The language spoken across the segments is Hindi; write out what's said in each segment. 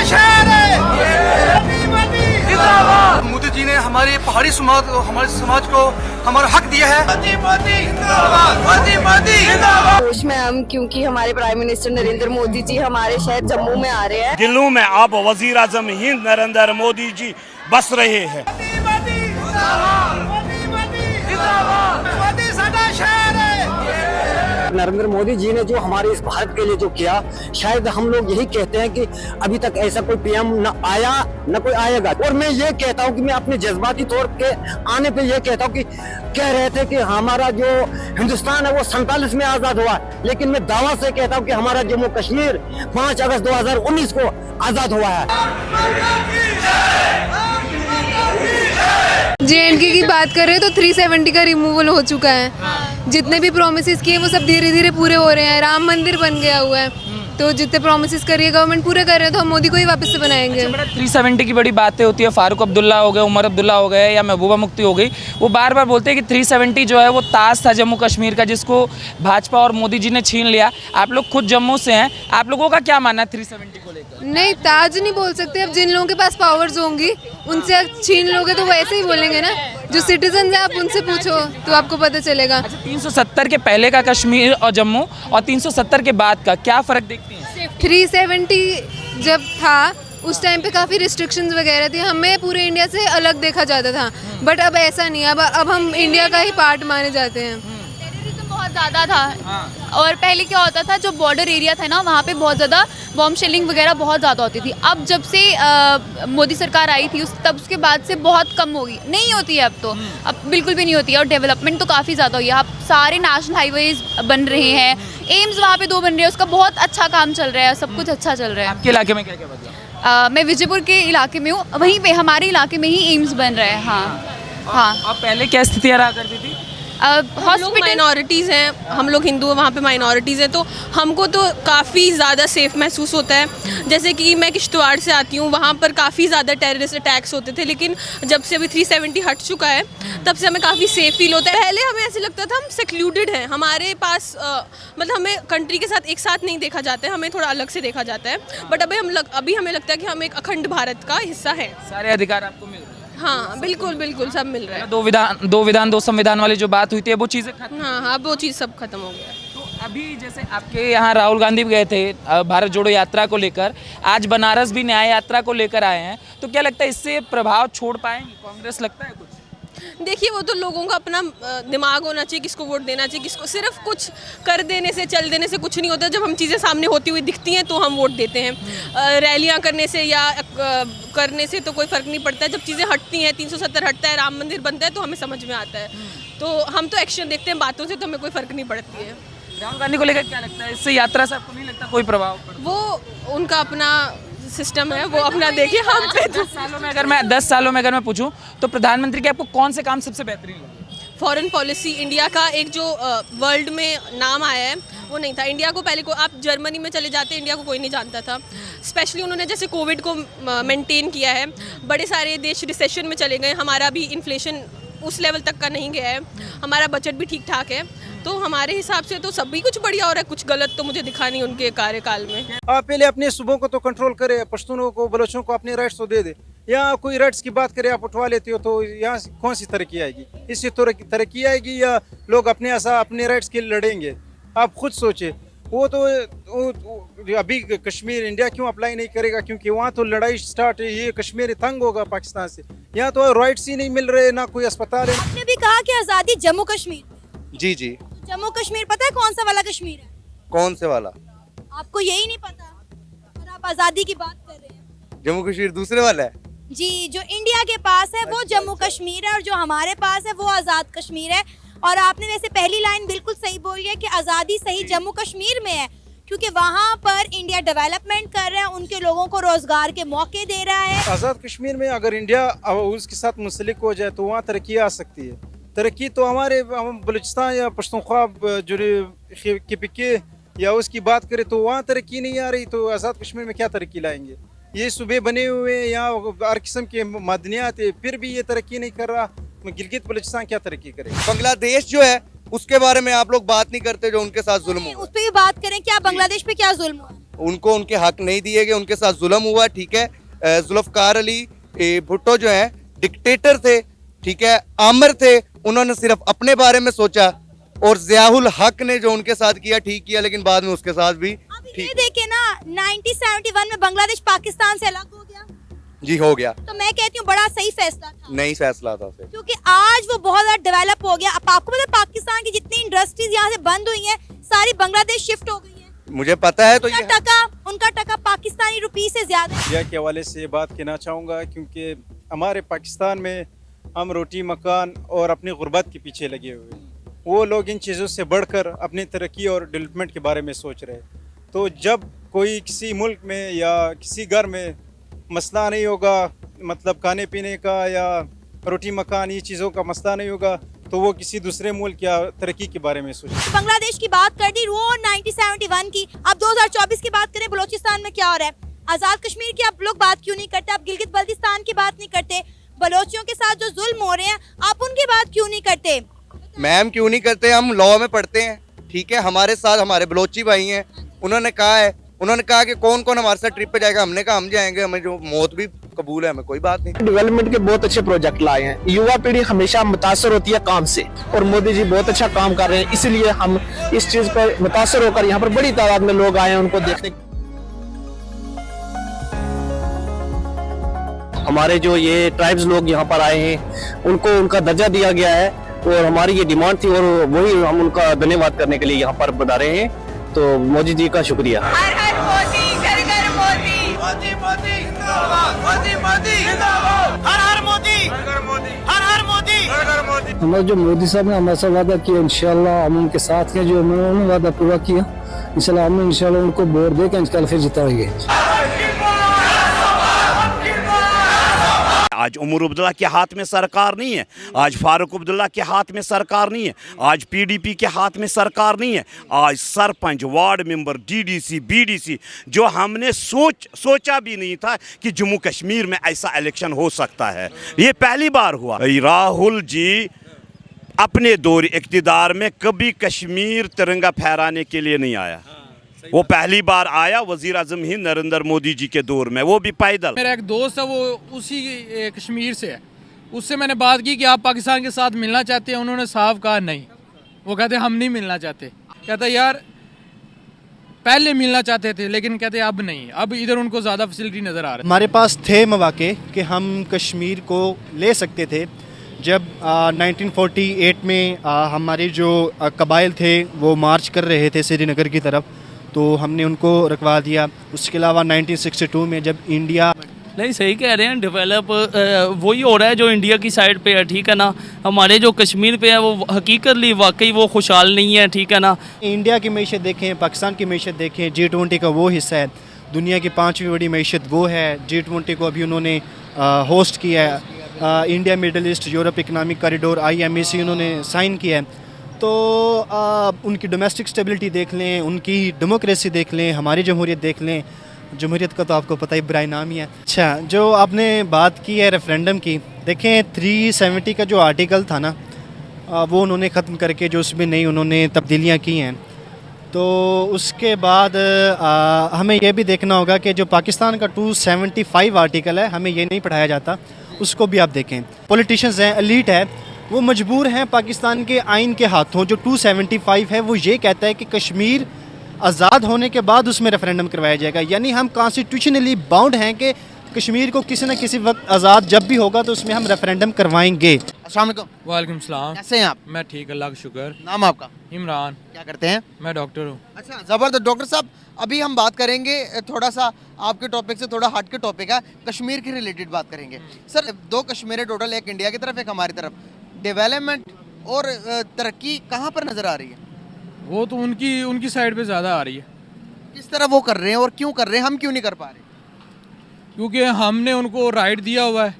शहर है। मोदी जी ने हमारे पहाड़ी समाज को हमारा हक दिया है। जोश में हम, क्योंकि हमारे प्राइम मिनिस्टर नरेंद्र मोदी जी हमारे शहर जम्मू में आ रहे हैं। दिल्ली में अब वजीर आजम हिंद नरेंद्र मोदी जी बस रहे हैं। नरेंद्र मोदी जी ने जो हमारे इस भारत के लिए जो किया, शायद हम लोग यही कहते हैं कि अभी तक ऐसा कोई पीएम न आया न कोई आएगा। और मैं ये कहता हूँ कि मैं अपने जज्बाती तौर के आने पे ये कहता हूँ कि कह रहे थे कि हमारा जो हिंदुस्तान है वो 47 में आजाद हुआ, लेकिन मैं दावा से कहता हूँ कि हमारा जम्मू कश्मीर 5 अगस्त 2019 को आजाद हुआ है। JNK की बात कर रहे हैं तो 370 का रिमूवल हो चुका है। जितने भी प्रोमिसेस किए वो सब धीरे धीरे पूरे हो रहे हैं। राम मंदिर बन गया हुआ है, तो जितने प्रोमिसेस करिए गवर्नमेंट पूरे कर रहे हैं, तो हम मोदी को ही वापस से बनाएंगे। 370 की बड़ी बातें होती है, फारूक अब्दुल्ला हो गए, उमर अब्दुल्ला हो गए या महबूबा मुफ्ती हो गई, वो बार बार बोलते हैं कि 370 जो है वो ताज था जम्मू कश्मीर का, जिसको भाजपा और मोदी जी ने छीन लिया। आप लोग खुद जम्मू से हैं, आप लोगों का क्या मानना है 370 को लेकर? नहीं, ताज नहीं बोल सकते। अब जिन लोगों के पास पावर्स होंगी उनसे छीन लोगे तो वैसे ही बोलेंगे ना। जो सिटीजन है आप उनसे पूछो तो आपको पता चलेगा। 370 के पहले का कश्मीर और जम्मू और 370 के बाद का क्या फ़र्क देखती हैं? 370 जब था उस टाइम पे काफ़ी रिस्ट्रिक्शंस वगैरह थी, हमें पूरे इंडिया से अलग देखा जाता था। बट अब ऐसा नहीं है, अब हम इंडिया का ही पार्ट माने जाते हैं। टेररिज्म बहुत ज़्यादा था और पहले क्या होता था, जो बॉर्डर एरिया था ना वहाँ पे बहुत ज़्यादा बॉम्ब शेलिंग वगैरह बहुत ज़्यादा होती थी। अब जब से मोदी सरकार आई थी तब उसके बाद से बहुत कम होगी, नहीं होती है अब तो, अब बिल्कुल भी नहीं होती है। और डेवलपमेंट तो काफ़ी ज़्यादा हुई है। अब सारे नेशनल हाईवेज बन रहे हैं, एम्स वहाँ पे 2 बन रहे हैं, उसका बहुत अच्छा काम चल रहा है, सब कुछ अच्छा चल रहा है। आपके इलाके में क्या क्या बदला? मैं विजयपुर के इलाके में हूँ, वहीं पे हमारे इलाके में ही एम्स बन रहा है। हाँ। और पहले क्या स्थितियाँ रहा करती थी? हॉस्पिटल माइनॉरिटीज़ हैं, हम लोग हिंदू हैं, वहाँ पे माइनॉरिटीज़ हैं, तो हमको तो काफ़ी ज़्यादा सेफ़ महसूस होता है। जैसे कि मैं किश्तवाड़ से आती हूँ, वहाँ पर काफ़ी ज़्यादा टेररिस्ट अटैक्स होते थे, लेकिन जब से अभी 370 हट चुका है तब से हमें काफ़ी सेफ़ फील होता है। पहले हमें ऐसे लगता था हम सेक्लूडेड हैं, हमारे पास मतलब हमें कंट्री के साथ एक साथ नहीं देखा जाता है, हमें थोड़ा अलग से देखा जाता है। बट अभी हमें लगता है कि हम एक अखंड भारत का हिस्सा हैं। सारे अधिकार आपको मिल रहे हैं? हाँ बिल्कुल बिल्कुल, सब मिल रहा है। दो संविधान वाली जो बात हुई थी वो चीज़ें खत्म? हाँ, वो चीज़ सब खत्म हो गया। तो अभी जैसे आपके यहाँ राहुल गांधी भी गए थे भारत जोड़ो यात्रा को लेकर, आज बनारस भी न्याय यात्रा को लेकर आए हैं, तो क्या लगता है इससे प्रभाव छोड़ पाएंगे कांग्रेस, लगता है कुछ? देखिए, वो तो लोगों का अपना दिमाग होना चाहिए, किसको वोट देना चाहिए, किसको। सिर्फ कुछ कर देने से, चल देने से कुछ नहीं होता। जब हम चीज़ें सामने होती हुई दिखती हैं तो हम वोट देते हैं। रैलियां करने से या करने से तो कोई फ़र्क नहीं पड़ता है। जब चीज़ें हटती हैं, 370 हटता है, राम मंदिर बनता है, तो हमें समझ में आता है। तो हम तो एक्शन देखते हैं, बातों से तो हमें कोई फ़र्क नहीं पड़ती है। राहुल गांधी को लेकर क्या लगता है, इससे यात्रा से आपको नहीं लगता कोई प्रभाव पड़ता? वो उनका अपना सिस्टम है, वो अपना देखिए। हम पे 10 सालों में अगर मैं पूछूं तो प्रधानमंत्री के आपको कौन से काम सबसे बेहतरीन लगे? फॉरेन पॉलिसी इंडिया का एक जो वर्ल्ड में नाम आया है वो नहीं था। इंडिया को पहले को आप जर्मनी में चले जाते, इंडिया को कोई नहीं जानता था। स्पेशली उन्होंने जैसे कोविड को मेंटेन किया है। बड़े सारे देश रिसेशन में चले गए, हमारा भी इन्फ्लेशन उस लेवल तक का नहीं गया है, हमारा बजट भी ठीक ठाक है। तो हमारे हिसाब से तो सभी कुछ बढ़िया हो रहा है, कुछ गलत तो मुझे दिखा नहीं उनके कार्यकाल में। आप पहले अपने सूबों को तो कंट्रोल करें, पश्तूनों को, बलोचों को अपने राइट्स तो दे दे। यहाँ कोई राइट्स की बात करे आप उठवा लेते हो, तो यहाँ कौन सी तरक्की आएगी? इससे तरक्की आएगी या लोग अपने राइट्स के लिए लड़ेंगे? आप खुद सोचे। वो अभी कश्मीर इंडिया क्यों अप्लाई नहीं करेगा? क्योंकि वहाँ तो लड़ाई स्टार्ट है, ये कश्मीर तंग होगा पाकिस्तान से। यहाँ तो राइट्स ही नहीं मिल रहे, ना कोई अस्पताल है। आपने भी कहा कि आज़ादी जम्मू कश्मीर। जी जी, जम्मू कश्मीर पता है कौन सा वाला कश्मीर है? कौन से वाला? आपको यही नहीं पता और आप आज़ादी की बात कर रहे हैं। जम्मू कश्मीर दूसरे वाला है जी, जो इंडिया के पास है वो जम्मू कश्मीर है और जो हमारे पास है वो आज़ाद कश्मीर है। और आपने वैसे पहली लाइन बिल्कुल सही बोली है कि आज़ादी सही जम्मू कश्मीर में है, क्योंकि वहाँ पर इंडिया डेवलपमेंट कर रहा है, उनके लोगों को रोजगार के मौके दे रहा है। आज़ाद कश्मीर में अगर इंडिया उसके साथ मुंसलिक हो जाए तो वहाँ तरक्की आ सकती है। तरक्की तो हमारे बलूचिस्तान या पश्तूनख्वा जो KPK या उसकी बात करें तो वहाँ तरक्की नहीं आ रही, तो आज़ाद कश्मीर में क्या तरक्की लाएंगे? ये सूबे बने हुए हैं, यहाँ हर किस्म के मादनियात है, फिर भी ये तरक्की नहीं कर रहा। गिलगित बलूचिस्तान क्या तरक्की करेगा? बांग्लादेश जो है उसके बारे में आप लोग बात नहीं करते, जो उनके साथ जुल्म उस पर भी बात करें, क्या बांग्लादेश पे क्या जुल्म हुआ? उनको उनके हक नहीं दिए गए, उनके साथ जुल्म हुआ, ठीक है। जुल्फकार अली भुट्टो जो है डिक्टेटर थे, ठीक है, आमिर थे, उन्होंने सिर्फ अपने बारे में सोचा, और ज़ियाउल हक ने जो उनके साथ किया ठीक किया, लेकिन बाद में उसके साथ भी ये देखे ना 1971 में बांग्लादेश पाकिस्तान से अलग हो गया, जी हो गया। तो मैं कहती हूँ बड़ा सही फैसला था, नहीं फैसला था फिर, क्योंकि आज वो बहुत ज्यादा डेवलप हो गया। अब आपको पता है पाकिस्तान की जितनी इंडस्ट्रीज यहाँ से बंद हुई हैं सारी बांग्लादेश शिफ्ट हो गई हैं। मुझे पता है। तो ये उनका टका पाकिस्तानी रुपी से ज्यादा है। इंडिया के हवाले से बात कहना चाहूँगा, क्योंकि हमारे पाकिस्तान में हम रोटी मकान और अपनी गुर्बत के पीछे लगे हुए, वो लोग इन चीज़ों से बढ़कर अपनी तरक्की और डेवलपमेंट के बारे में सोच रहे हैं। तो जब कोई किसी मुल्क में या किसी घर में मसला नहीं होगा, मतलब खाने पीने का या रोटी मकान ये चीज़ों का मसला नहीं होगा, तो वो किसी दूसरे मुल्क या तरक्की के बारे में सोचे। बांग्लादेश की बात कर दी, वो 1971 की, अब 2024 की बात करें, बलोचिस्तान में क्या हो रहा है? आज़ाद कश्मीर की आप लोग बात क्यों नहीं करते? आप गिलगित बल्तिस्तान की बात नहीं करते? बलोचियों के साथ जो जुल्म हो रहे हैं आप उनकी बात क्यों नहीं करते? मैम क्यों नहीं करते, हम लॉ में पढ़ते हैं, ठीक है। हमारे साथ हमारे बलोची भाई हैं, उन्होंने कहा कि कौन कौन हमारे साथ ट्रिप पे जाएगा, हमने कहा हम जाएंगे, हमें जो मौत भी कबूल है, हमें कोई बात नहीं। डेवलपमेंट के बहुत अच्छे प्रोजेक्ट लाए हैं, युवा पीढ़ी हमेशा मुतासर होती है काम से, और मोदी जी बहुत अच्छा काम कर रहे हैं, इसलिए हम इस चीज पर मुतासर होकर यहाँ पर बड़ी तादाद में लोग आए हैं उनको देखने। हमारे जो ये ट्राइब्स लोग यहाँ पर आए हैं उनको उनका दर्जा दिया गया है, और हमारी ये डिमांड थी, और वही हम उनका धन्यवाद करने के लिए यहाँ पर बता रहे हैं। तो मोदी जी का शुक्रिया। हर हर मोदी, घर घर मोदी, मोदी मोदी जिंदाबाद, मोदी मोदी जिंदाबाद, हर हर मोदी, हर हर मोदी, हर हर मोदी, हर हर मोदी। हमारे जो मोदी साहब ने हमारे साथ वादा किया, इंशाल्लाह हम उनके साथ हैं, जो उन्होंने वादा पूरा किया, इंशाल्लाह हम इंशाल्लाह उनको वोट देकर इंशाल्लाह फिर जिताएंगे। आज उमर अब्दुल्ला के हाथ में सरकार नहीं है, आज फारूक अब्दुल्ला के हाथ में सरकार नहीं है, आज पीडीपी के हाथ में सरकार नहीं है। आज sarpanch, ward member, DDC, BDC, जो हमने सोचा भी नहीं था कि जम्मू कश्मीर में ऐसा इलेक्शन हो सकता है, ये पहली बार हुआ। राहुल जी अपने दौर इक़्तिदार में कभी कश्मीर तिरंगा फहराने के लिए नहीं आया, वो पहली बार आया वज़ीर आज़म हिंद नरेंद्र मोदी जी के दौर में, वो भी पैदल। मेरा एक दोस्त है, वो उसी कश्मीर से है, उससे मैंने बात की कि आप पाकिस्तान के साथ मिलना चाहते हैं, उन्होंने साफ कहा नहीं, वो कहते हम नहीं मिलना चाहते। कहते यार पहले मिलना चाहते थे लेकिन कहते अब नहीं, अब इधर उनको ज़्यादा फैसिलिटी नज़र आ रहा है। हमारे पास थे मौके कि हम कश्मीर को ले सकते थे। जब 1948 में हमारे जो कबाइल थे वो मार्च कर रहे थे श्रीनगर की तरफ, तो हमने उनको रखवा दिया। उसके अलावा 1962 में जब इंडिया नहीं, सही कह रहे हैं, डेवलप वही हो रहा है जो इंडिया की साइड पे है, ठीक है ना। हमारे जो कश्मीर पे है वो हकीकतली वाकई वो खुशहाल नहीं है, ठीक है ना। इंडिया की मैशत देखें, पाकिस्तान की मैशत देखें, G20 का वो हिस्सा है, दुनिया की 5वीं बड़ी मैशत वो है। G20 को अभी उन्होंने होस्ट किया है, India middle east Europe economic corridor IMEC उन्होंने साइन किया है। तो उनकी डोमेस्टिक स्टेबिलिटी देख लें, उनकी डेमोक्रेसी देख लें, हमारी जमहूरियत देख लें। जमहूरियत का तो आपको पता ही बुराई नाम ही है। अच्छा, जो आपने बात की है रेफरेंडम की, देखें 370 का जो आर्टिकल था ना, वो उन्होंने ख़त्म करके जो उसमें नई उन्होंने तब्दीलियाँ की हैं, तो उसके बाद हमें यह भी देखना होगा कि जो पाकिस्तान का 275 आर्टिकल है, हमें ये नहीं पढ़ाया जाता, उसको भी आप देखें। पॉलिटिशियंस हैं, एलीट है, वो मजबूर हैं पाकिस्तान के आइन के हाथों। जो 275 है वो ये कहता है कि कश्मीर आज़ाद होने के बाद उसमें रेफरेंडम करवाया जाएगा, यानी हम कॉन्स्टिट्यूशनली बाउंड हैं कि कश्मीर को किसी न किसी वक्त आज़ाद जब भी होगा तो उसमें हम रेफरेंडम करवाएंगे। अस्सलाम वालेकुम। वालेकुम सलाम। कैसे हैं आप? मैं ठीक, अल्लाह का शुक्र। नाम आपका? इमरान। क्या करते हैं? मैं डॉक्टर हूँ। अच्छा, ज़बरदस्त। डॉक्टर साहब, अभी हम बात करेंगे थोड़ा सा आपके टॉपिक से थोड़ा हट के टॉपिक है, कश्मीर के रिलेटेड बात करेंगे। सर, 2 कश्मीर है टोटल, एक इंडिया की तरफ एक हमारी तरफ। डेवलपमेंट और तरक्की कहाँ पर नज़र आ रही है? वो तो उनकी साइड पे ज़्यादा आ रही है। किस तरह वो कर रहे हैं और क्यों कर रहे हैं, हम क्यों नहीं कर पा रहे? क्योंकि हमने उनको राइट दिया हुआ है,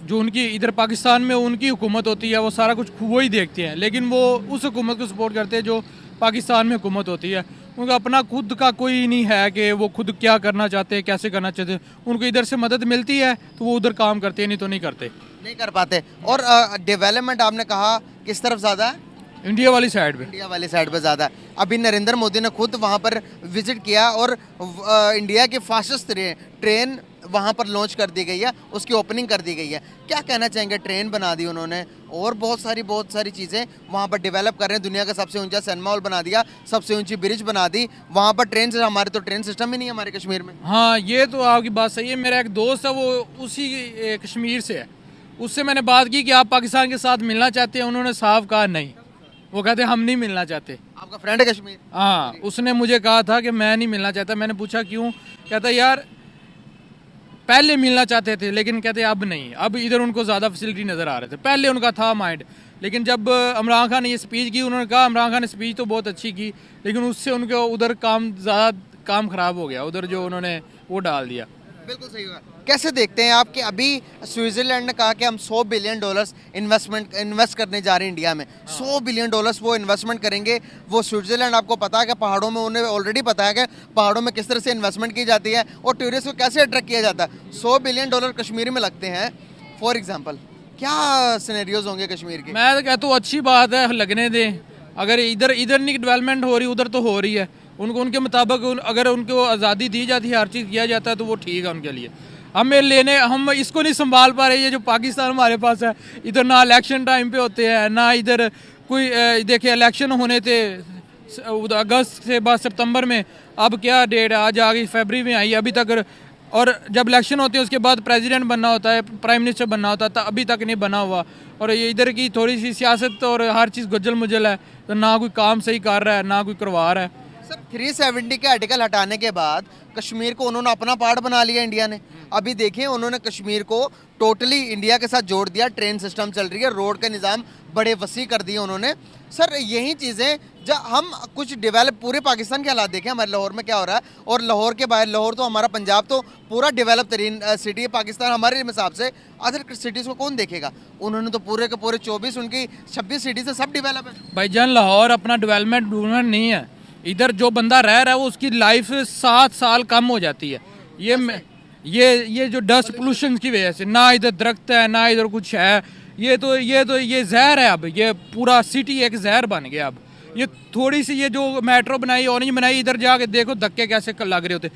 जो उनकी इधर पाकिस्तान में उनकी हुकूमत होती है वो सारा कुछ वो ही देखते हैं, लेकिन वो उस हुकूमत को सपोर्ट करते हैं जो पाकिस्तान में हुकूमत होती है। उनका अपना खुद का कोई नहीं है कि वो खुद क्या करना चाहते हैं, कैसे करना चाहते हैं। उनको इधर से मदद मिलती है तो वो उधर काम करते हैं, नहीं तो नहीं करते, नहीं कर पाते। और डेवलपमेंट आपने कहा किस तरफ ज़्यादा है? इंडिया वाली साइड पे। इंडिया वाली साइड पे ज़्यादा। अभी नरेंद्र मोदी ने खुद वहाँ पर विजिट किया और इंडिया की फास्टेस्ट ट्रेन वहाँ पर लॉन्च कर दी गई है, उसकी ओपनिंग कर दी गई है। क्या कहना चाहेंगे? ट्रेन बना दी उन्होंने और बहुत सारी चीज़ें वहाँ पर डेवलप कर रहे हैं। दुनिया का सबसे ऊंचा सिनेमा हॉल बना दिया, सबसे ऊंची ब्रिज बना दी वहाँ पर। ट्रेन से हमारे तो ट्रेन सिस्टम ही नहीं है हमारे कश्मीर में। हाँ, ये तो आपकी बात सही है। मेरा एक दोस्त है, वो उसी कश्मीर से है। उससे मैंने बात की कि आप पाकिस्तान के साथ मिलना चाहते हैं, उन्होंने साफ कहा नहीं। वो कहते हम नहीं मिलना चाहते। आपका फ्रेंड है कश्मीर? हाँ, उसने मुझे कहा था कि मैं नहीं मिलना चाहता। मैंने पूछा क्यों? कहता यार पहले मिलना चाहते थे लेकिन कहते अब नहीं, अब इधर उनको ज़्यादा फैसिलिटी नज़र आ रहे थे। पहले उनका था माइंड, लेकिन जब इमरान खान ने ये स्पीच की, उन्होंने कहा इमरान खान ने स्पीच तो बहुत अच्छी की लेकिन उससे उनके उधर काम ख़राब हो गया, उधर जो उन्होंने वो डाल दिया। बिल्कुल सही हुआ। कैसे देखते हैं आप कि अभी स्विट्जरलैंड ने कहा कि हम $100 बिलियन इन्वेस्ट करने जा रहे हैं इंडिया में। $100 बिलियन वो इन्वेस्टमेंट करेंगे। वो स्विट्जरलैंड, आपको पता है कि पहाड़ों में, उन्हें ऑलरेडी पता है कि पहाड़ों में किस तरह से इन्वेस्टमेंट की जाती है और टूरिस्ट को कैसे अट्रैक्ट किया जाता है। $100 बिलियन कश्मीर में लगते हैं फॉर एग्जाम्पल। क्या सिनेरियोज होंगे कश्मीर के? मैं तो कहता हूँ अच्छी बात है, लगने दें। अगर इधर नहीं डेवलपमेंट हो रही, उधर तो हो रही है। उनको उनके मुताबिक अगर उनको आज़ादी दी जाती है, हर चीज़ किया जाता है तो वो ठीक है उनके लिए। हम इसको नहीं संभाल पा रहे। ये जो पाकिस्तान हमारे पास है, इधर ना इलेक्शन टाइम पे होते हैं, ना इधर कोई देखिए इलेक्शन होने थे अगस्त से बाद सितंबर में, अब क्या डेट है, आज आ गई फरवरी में आई अभी तक। और जब इलेक्शन होते हैं उसके बाद प्रेसिडेंट बनना होता है, प्राइम मिनिस्टर बनना होता है, अभी तक नहीं बना हुआ। और ये इधर की थोड़ी सी सियासत और हर चीज़ गुज्जल मुज्जल है, तो ना कोई काम सही कर रहा है, ना कोई करवा रहा है। सर 370 के आर्टिकल हटाने के बाद कश्मीर को उन्होंने अपना पार्ट बना लिया इंडिया ने। अभी देखिए उन्होंने कश्मीर को टोटली इंडिया के साथ जोड़ दिया। ट्रेन सिस्टम चल रही है, रोड का निज़ाम बड़े वसी कर दिए उन्होंने। सर यही चीज़ें जब हम कुछ डेवलप, पूरे पाकिस्तान के हालात देखें, हमारे लाहौर में क्या हो रहा है और लाहौर के बाहर, लाहौर तो हमारा पंजाब तो पूरा डेवलप तरीन सिटी है पाकिस्तान हमारे हिसाब से। अदर सिटीज़ को कौन देखेगा? उन्होंने तो पूरे के पूरे 24 उनकी 26 सिटी से सब डेवलप है। भाईजान लाहौर अपना डेवलपमेंट नहीं है। इधर जो बंदा रह रहा है वो उसकी लाइफ 7 साल कम हो जाती है। ये जो डस्ट पोल्यूशन की वजह से, ना इधर दरख्त है ना इधर कुछ है। ये जहर है। अब ये पूरा सिटी एक जहर बन गया। अब ये थोड़ी सी ये जो मेट्रो बनाई, ऑरेंज बनाई, इधर जाके देखो धक्के कैसे लग रहे होते।